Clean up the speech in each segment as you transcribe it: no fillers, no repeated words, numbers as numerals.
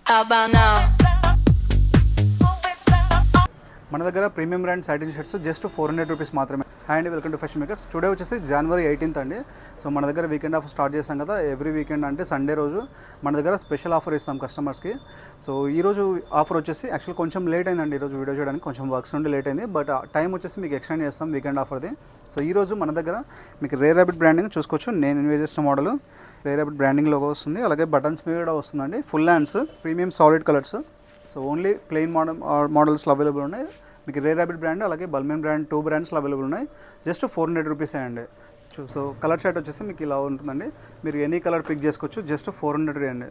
How about now? మన దగ్గర premium brand satin shirts just 400 rupees మాత్రమే. హాయ్ అండి, welcome to fashion makers. Today వచ్చేసి జనవరి 18th అండి. సో మన దగ్గర వీకెండ్ ఆఫర్ స్టార్ట్ చేస్తాం కదా, ఎవ్రీ వీకెండ్ అంటే సండే రోజు మన దగ్గర స్పెషల్ ఆఫర్ ఇస్తాం కస్టమర్స్కి. సో ఈరోజు ఆఫర్ వచ్చేసి యాక్చువల్ కొంచెం లేట్ అయిందండి ఈరోజు వీడియో చేయడానికి, కొంచెం వర్క్స్ నుండి లేట్ అయింది. బట్ టైం వచ్చేసి మీకు ఎక్స్టెండ్ చేస్తాం వీకెండ్ ఆఫర్ది. సో ఈరోజు మన దగ్గర మీకు రేర్ ర్యాబిట్ బ్రాండింగ్ చూసుకోవచ్చు. నేను ఇన్వెస్ట్ చేసిన model rare rabbit branding logo వస్తుంది, అలాగే బటన్స్ మీద కూడా వస్తుందండి. Full hands, premium solid colours. So only plain మోడల్స్లో అవైలబుల్ ఉన్నాయి. మీకు రేర్ ర్యాబిట్ బ్రాండ్ అలాగే బల్మెన్ బ్రాండ్ 2 బ్రాండ్స్లో అవైలబుల్ ఉన్నాయి. జస్ట్ 400 రూపీసే అండి. సో కలర్ షర్ట్ వచ్చేసి మీకు ఇలా ఉంటుందండి. మీరు ఎనీ కలర్ పిక్ చేసుకోవచ్చు. జస్ట్ 400 అండి.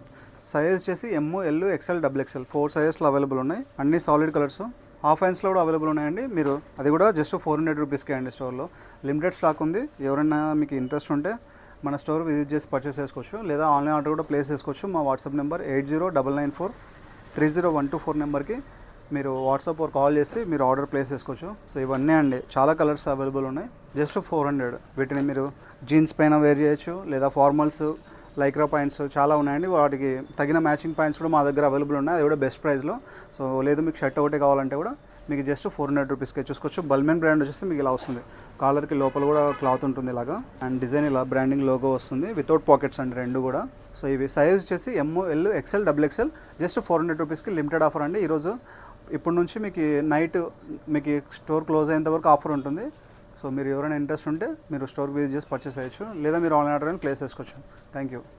సైజ్ వచ్చేసి ఎమ్, ఎల్, ఎక్స్ఎల్, XXL 4 సైజెస్లో అవైలబుల్ ఉన్నాయి. అన్ని సాలిడ్ కలర్స్. హాఫ్ హ్యాండ్స్లో కూడా అవైలబుల్ ఉన్నాయండి. మీరు అది కూడా జస్ట్ 400 రూపీస్కే అండి. స్టోర్లో లిమిటెడ్ స్టాక్ ఉంది. ఎవరైనా మీకు ఇంట్రెస్ట్ ఉంటే మన స్టోర్ విజిట్ చేసి పర్చేస్ చేసుకోవచ్చు, లేదా ఆన్లైన్ ఆర్డర్ కూడా ప్లేస్ చేసుకోవచ్చు. మా వాట్సాప్ నెంబర్ 8099430124 నెంబర్కి మీరు వాట్సాప్ or కాల్ చేసి మీరు ఆర్డర్ ప్లేస్ చేసుకోవచ్చు. సో ఇవన్నీ అండి, చాలా కలర్స్ అవైలబుల్ ఉన్నాయి. జస్ట్ 400. వీటిని మీరు జీన్స్ పైన వేర్ చేయొచ్చు, లేదా ఫార్మల్స్, లైక్రా పాయింట్స్ చాలా ఉన్నాయండి. వాటికి తగిన మ్యాచింగ్ పాయింట్స్ కూడా మా దగ్గర అవైలబుల్ ఉన్నాయి. అది కూడా బెస్ట్ ప్రైస్లో. సో లేదు మీకు షర్ట్ ఒకటే కావాలంటే కూడా మీకు జస్ట్ 400 రూపీస్కే చూసుకోవచ్చు. బల్మెన్ బ్రాండ్ వచ్చేసి మీకు ఇలా వస్తుంది. కాలర్కి లోపల కూడా క్లాత్ ఉంటుంది ఇలాగా, అండ్ డిజైన్ ఇలా బ్రాండింగ్ లోగో వస్తుంది వితౌట్ పాకెట్స్ అండి రెండు కూడా. సో ఇవి సైజ్ వచ్చేసి ఎమ్, ఎల్, ఎక్స్ఎల్, XXL జస్ట్ 400 రూపీస్కి లిమిటెడ్ ఆఫర్ అండి. ఈరోజు ఇప్పటి నుంచి మీకు నైట్ మీకు స్టోర్ క్లోజ్ అయ్యేంత వరకు ఆఫర్ ఉంటుంది. సో మీరు ఎవరైనా ఇంట్రెస్ట్ ఉంటే మీరు స్టోర్ విజిట్ చేసి పర్చేస్ చేయొచ్చు, లేదా మీరు ఆన్లైన్ ఆర్డర్ ప్లేస్ చేసుకోవచ్చు. Thank you.